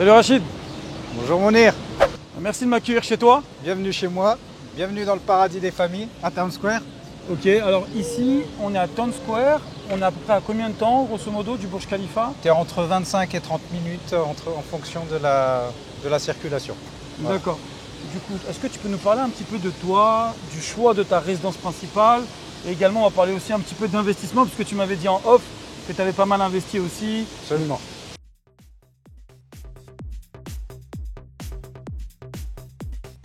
Salut Rachid, Bonjour Mounir, merci de m'accueillir chez toi. bienvenue chez moi, bienvenue dans le paradis des familles à Town Square. Ok, alors ici on est à Town Square, on est à peu près à combien de temps grosso modo du Burj Khalifa? Tu es entre 25 et 30 minutes en fonction de la circulation. Voilà. D'accord. Du coup, est-ce que tu peux nous parler un petit peu de toi, du choix de ta résidence principale et également on va parler aussi un petit peu d'investissement parce que tu m'avais dit en off que tu avais pas mal investi aussi. Absolument.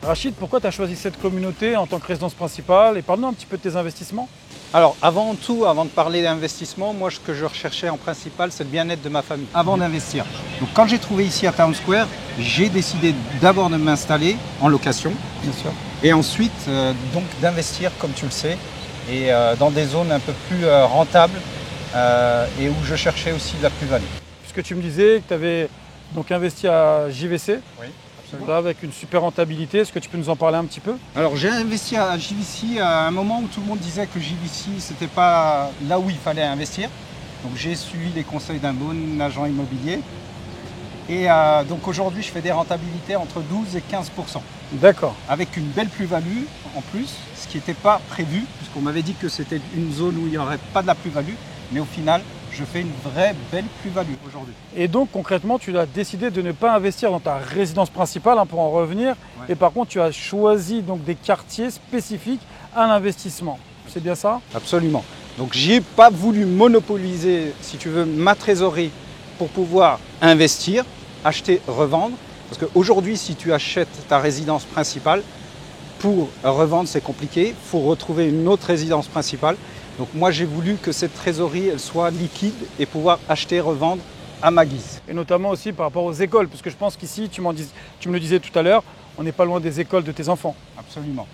Rachid, pourquoi tu as choisi cette communauté en tant que résidence principale et parle-nous un petit peu de tes investissements. Alors avant tout, avant de parler d'investissement, moi ce que je recherchais en principal, c'est le bien-être de ma famille. Avant d'investir. Donc quand j'ai trouvé ici à Town Square, j'ai décidé d'abord de m'installer en location. Bien sûr. Et ensuite donc d'investir comme tu le sais et dans des zones un peu plus rentables et où je cherchais aussi de la plus-value. Puisque tu me disais que tu avais donc investi à JVC. Oui. Là, avec une super rentabilité, est-ce que tu peux nous en parler un petit peu? Alors j'ai investi à JVC à un moment où tout le monde disait que JVC c'était pas là où il fallait investir. Donc j'ai suivi les conseils d'un bon agent immobilier. Et donc aujourd'hui je fais des rentabilités entre 12 et 15%. D'accord. Avec une belle plus-value en plus, ce qui n'était pas prévu, puisqu'on m'avait dit que c'était une zone où il n'y aurait pas de la plus-value. Mais au final, je fais une vraie belle plus-value aujourd'hui. Et donc concrètement, tu as décidé de ne pas investir dans ta résidence principale, pour en revenir. Ouais. Et par contre, tu as choisi donc des quartiers spécifiques à l'investissement. C'est bien ça? Absolument. Donc j'ai pas voulu monopoliser, si tu veux, ma trésorerie pour pouvoir investir, acheter, revendre. Parce qu'aujourd'hui, si tu achètes ta résidence principale, pour revendre, c'est compliqué. Il faut retrouver une autre résidence principale. Donc moi, j'ai voulu que cette trésorerie elle soit liquide et pouvoir acheter, revendre à ma guise. Et notamment aussi par rapport aux écoles, parce que je pense qu'ici, tu me le disais tout à l'heure, on n'est pas loin des écoles de tes enfants. Absolument.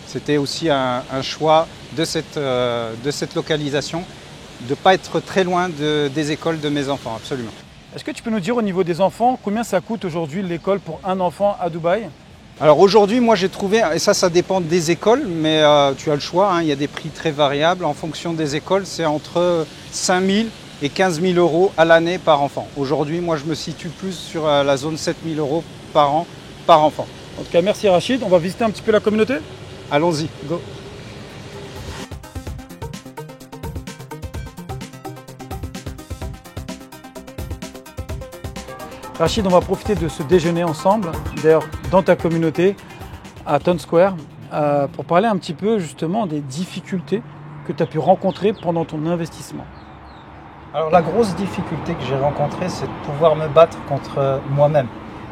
C'était aussi un choix de cette localisation, de ne pas être très loin des écoles de mes enfants, absolument. Est-ce que tu peux nous dire au niveau des enfants, combien ça coûte aujourd'hui l'école pour un enfant à Dubaï? Alors aujourd'hui, moi j'ai trouvé, et ça dépend des écoles, mais tu as le choix, il y a des prix très variables. En fonction des écoles, c'est entre 5 000 et 15 000 euros à l'année par enfant. Aujourd'hui, moi je me situe plus sur la zone 7 000 euros par an, par enfant. En tout cas, merci Rachid. On va visiter un petit peu la communauté? Allons-y. Go. Rachid, on va profiter de ce déjeuner ensemble, d'ailleurs dans ta communauté, à Town Square, pour parler un petit peu justement des difficultés que tu as pu rencontrer pendant ton investissement. Alors la grosse difficulté que j'ai rencontrée, c'est de pouvoir me battre contre moi-même.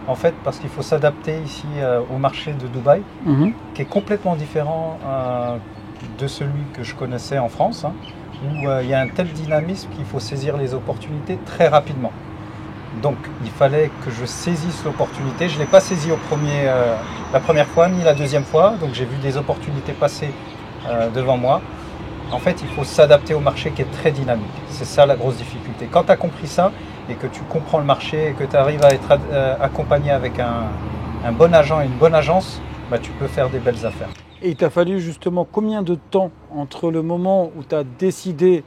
En fait, parce qu'il faut s'adapter ici au marché de Dubaï, qui est complètement différent de celui que je connaissais en France, où il y a un tel dynamisme qu'il faut saisir les opportunités très rapidement. Donc il fallait que je saisisse l'opportunité. Je ne l'ai pas saisie la première fois ni la deuxième fois, donc j'ai vu des opportunités passer devant moi. En fait, il faut s'adapter au marché qui est très dynamique. C'est ça la grosse difficulté. Quand tu as compris ça et que tu comprends le marché et que tu arrives à être accompagné avec un bon agent et une bonne agence, tu peux faire des belles affaires. Et il t'a fallu justement combien de temps entre le moment où tu as décidé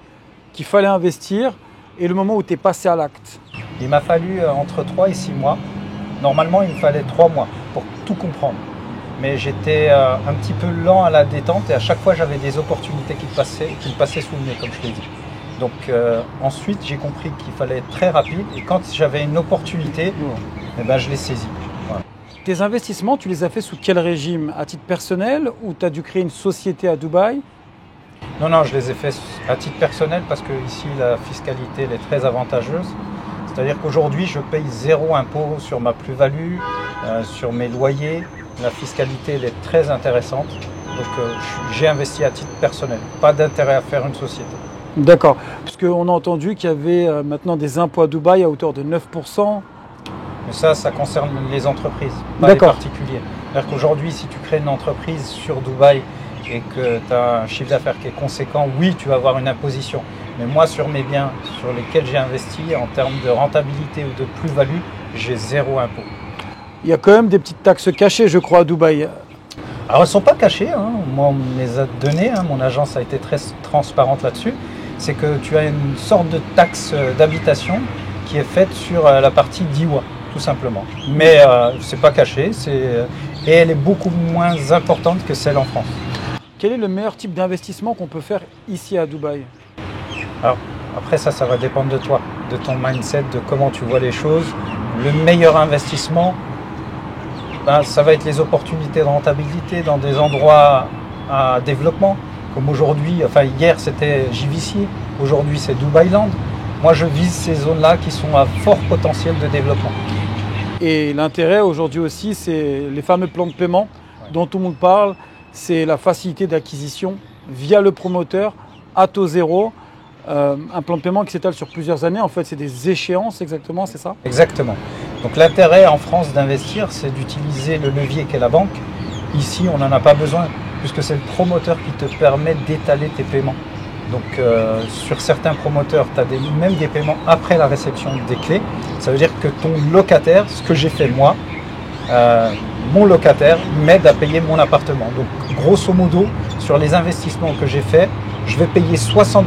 qu'il fallait investir et le moment où tu es passé à l'acte? Il m'a fallu entre 3 et 6 mois. Normalement, il me fallait 3 mois pour tout comprendre. Mais j'étais un petit peu lent à la détente et à chaque fois, j'avais des opportunités qui me passaient sous le nez, comme je l'ai dit. Donc ensuite, j'ai compris qu'il fallait être très rapide et quand j'avais une opportunité, je l'ai saisie. Voilà. Tes investissements, tu les as fait sous quel régime? À titre personnel ou tu as dû créer une société à Dubaï? Non, je les ai faits à titre personnel parce que ici, la fiscalité elle est très avantageuse. C'est-à-dire qu'aujourd'hui, je paye 0 impôt sur ma plus-value, sur mes loyers. La fiscalité elle est très intéressante. Donc j'ai investi à titre personnel. Pas d'intérêt à faire une société. D'accord. Parce qu'on a entendu qu'il y avait maintenant des impôts à Dubaï à hauteur de 9%. Mais ça concerne les entreprises, pas les particuliers. C'est-à-dire qu'aujourd'hui, si tu crées une entreprise sur Dubaï et que tu as un chiffre d'affaires qui est conséquent, oui, tu vas avoir une imposition. Mais moi, sur mes biens sur lesquels j'ai investi, en termes de rentabilité ou de plus-value, j'ai 0 impôt. Il y a quand même des petites taxes cachées, je crois, à Dubaï. Alors, elles ne sont pas cachées. Moi, on me les a données. Mon agence a été très transparente là-dessus. C'est que tu as une sorte de taxe d'habitation qui est faite sur la partie d'Iwa. tout simplement. Mais c'est pas caché, et elle est beaucoup moins importante que celle en France. Quel est le meilleur type d'investissement qu'on peut faire ici à Dubaï? Alors, après ça va dépendre de toi, de ton mindset, de comment tu vois les choses. Le meilleur investissement, ça va être les opportunités de rentabilité dans des endroits à développement, comme aujourd'hui, hier c'était JVC, aujourd'hui c'est Dubai Land. Moi je vise ces zones-là qui sont à fort potentiel de développement. Et l'intérêt aujourd'hui aussi, c'est les fameux plans de paiement dont tout le monde parle, c'est la facilité d'acquisition via le promoteur à taux zéro. Un plan de paiement qui s'étale sur plusieurs années, en fait c'est des échéances exactement, c'est ça? Exactement. Donc l'intérêt en France d'investir, c'est d'utiliser le levier qu'est la banque. Ici on n'en a pas besoin, puisque c'est le promoteur qui te permet d'étaler tes paiements. Donc sur certains promoteurs, tu as même des paiements après la réception des clés. Ça veut dire que ton locataire, ce que j'ai fait moi, mon locataire m'aide à payer mon appartement. Donc grosso modo, sur les investissements que j'ai faits, je vais payer 60%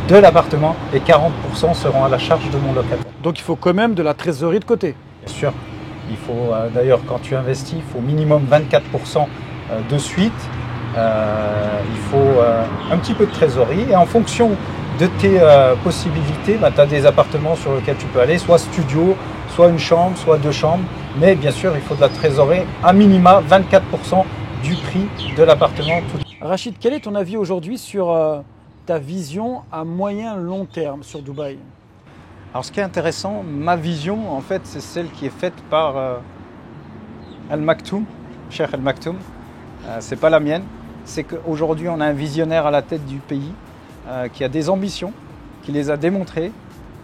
de l'appartement et 40% seront à la charge de mon locataire. Donc il faut quand même de la trésorerie de côté. Bien sûr. Il faut d'ailleurs quand tu investis, il faut minimum 24% de suite. Il faut un petit peu de trésorerie et en fonction de tes possibilités, tu as des appartements sur lesquels tu peux aller, soit studio, soit une chambre, soit deux chambres. Mais bien sûr, il faut de la trésorerie, à minima 24% du prix de l'appartement. Rachid, quel est ton avis aujourd'hui sur ta vision à moyen long terme sur Dubaï? Alors ce qui est intéressant, ma vision en fait c'est celle qui est faite par Al Maktoum, Cheikh Al Maktoum. C'est pas la mienne. C'est qu'aujourd'hui on a un visionnaire à la tête du pays qui a des ambitions, qui les a démontrées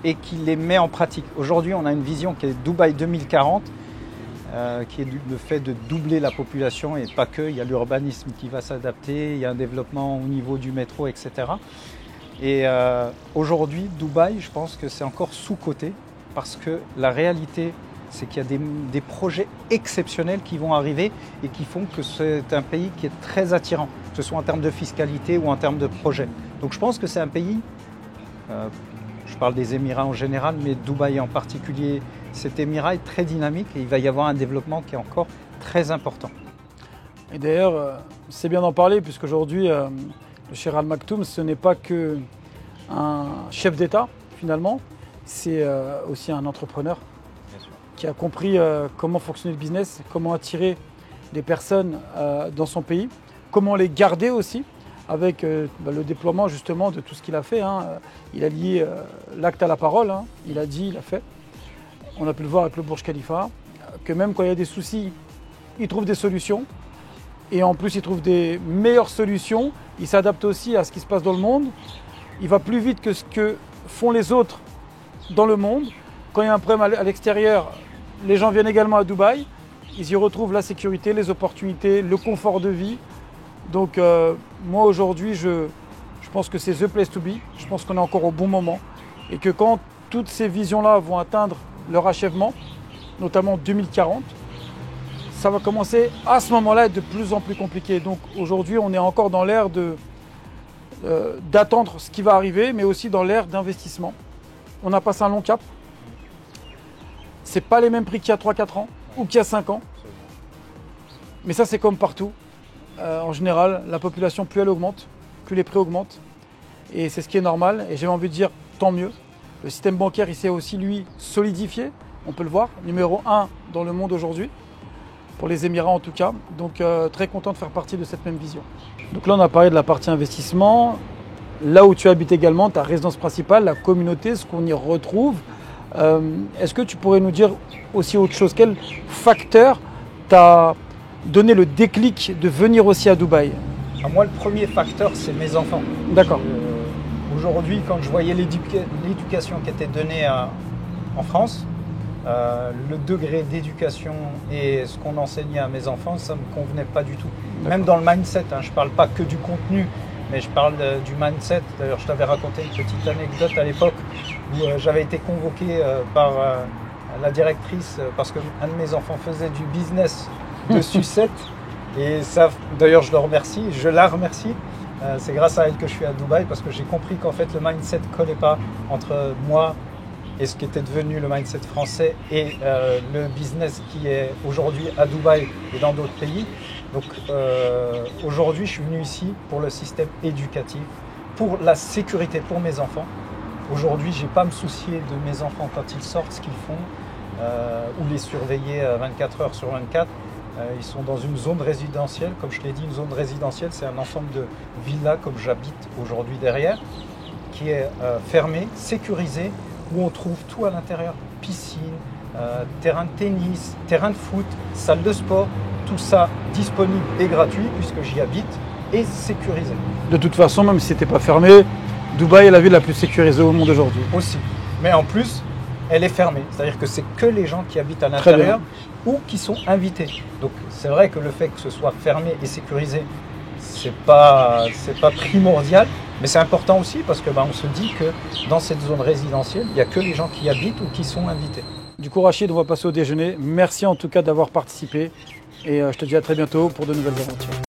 et qui les met en pratique. Aujourd'hui on a une vision qui est Dubaï 2040, qui est le fait de doubler la population et pas que. Il y a l'urbanisme qui va s'adapter, il y a un développement au niveau du métro, etc. Et aujourd'hui, Dubaï, je pense que c'est encore sous-coté parce que la réalité, c'est qu'il y a des projets exceptionnels qui vont arriver et qui font que c'est un pays qui est très attirant, que ce soit en termes de fiscalité ou en termes de projets. Donc je pense que c'est un pays, je parle des Émirats en général, mais Dubaï en particulier, cet émirat est très dynamique et il va y avoir un développement qui est encore très important. Et d'ailleurs, c'est bien d'en parler puisqu'aujourd'hui, le Cheikh Al Maktoum, ce n'est pas qu'un chef d'État finalement, c'est aussi un entrepreneur qui a compris comment fonctionnait le business, comment attirer des personnes dans son pays, comment les garder aussi avec le déploiement justement de tout ce qu'il a fait. Il a lié l'acte à la parole, il a dit, il a fait. On a pu le voir avec le Burj Khalifa, que même quand il y a des soucis, il trouve des solutions. Et en plus, il trouve des meilleures solutions. Il s'adapte aussi à ce qui se passe dans le monde. Il va plus vite que ce que font les autres dans le monde. Quand il y a un problème à l'extérieur, les gens viennent également à Dubaï. Ils y retrouvent la sécurité, les opportunités, le confort de vie. Donc moi aujourd'hui, je pense que c'est the place to be. Je pense qu'on est encore au bon moment. Et que quand toutes ces visions-là vont atteindre leur achèvement, notamment 2040, ça va commencer à ce moment-là à être de plus en plus compliqué. Donc aujourd'hui, on est encore dans l'ère d'attendre ce qui va arriver, mais aussi dans l'ère d'investissement. On a passé un long cap. Ce n'est pas les mêmes prix qu'il y a 3-4 ans ou qu'il y a 5 ans. Mais ça, c'est comme partout. En général, la population, plus elle augmente, plus les prix augmentent. Et c'est ce qui est normal. Et j'ai envie de dire, tant mieux. Le système bancaire, il s'est aussi, lui, solidifié. On peut le voir, numéro 1 dans le monde aujourd'hui. Pour les Émirats en tout cas. Donc très content de faire partie de cette même vision. Donc là on a parlé de la partie investissement. Là où tu habites également, ta résidence principale, la communauté, ce qu'on y retrouve. Est-ce que tu pourrais nous dire aussi autre chose? Quel facteur t'a donné le déclic de venir aussi à Dubaï? Moi le premier facteur c'est mes enfants. D'accord. Aujourd'hui quand je voyais l'éducation qui était donnée en France, le degré d'éducation et ce qu'on enseignait à mes enfants, ça ne me convenait pas du tout. Même dans le mindset, je ne parle pas que du contenu, mais je parle du mindset. D'ailleurs, je t'avais raconté une petite anecdote à l'époque où j'avais été convoqué par la directrice parce qu'un de mes enfants faisait du business de sucette. Et ça, d'ailleurs, je la remercie. C'est grâce à elle que je suis à Dubaï parce que j'ai compris qu'en fait, le mindset ne collait pas entre moi et ce qui était devenu le mindset français et le business qui est aujourd'hui à Dubaï et dans d'autres pays. Donc aujourd'hui, je suis venu ici pour le système éducatif, pour la sécurité pour mes enfants. Aujourd'hui, je n'ai pas à me soucier de mes enfants quand ils sortent, ce qu'ils font, ou les surveiller 24 heures sur 24. Ils sont dans une zone résidentielle. Comme je l'ai dit, une zone résidentielle, c'est un ensemble de villas comme j'habite aujourd'hui derrière, qui est fermé, sécurisé, où on trouve tout à l'intérieur. Piscine, terrain de tennis, terrain de foot, salle de sport, tout ça disponible et gratuit puisque j'y habite et sécurisé. De toute façon, même si c'était pas fermé, Dubaï est la ville la plus sécurisée au monde aujourd'hui. Aussi. Mais en plus, elle est fermée. C'est-à-dire que c'est que les gens qui habitent à l'intérieur ou qui sont invités. Donc c'est vrai que le fait que ce soit fermé et sécurisé, c'est pas primordial, mais c'est important aussi parce que on se dit que dans cette zone résidentielle, il n'y a que les gens qui habitent ou qui sont invités. Du coup, Rachid, on va passer au déjeuner. Merci en tout cas d'avoir participé et je te dis à très bientôt pour de nouvelles aventures.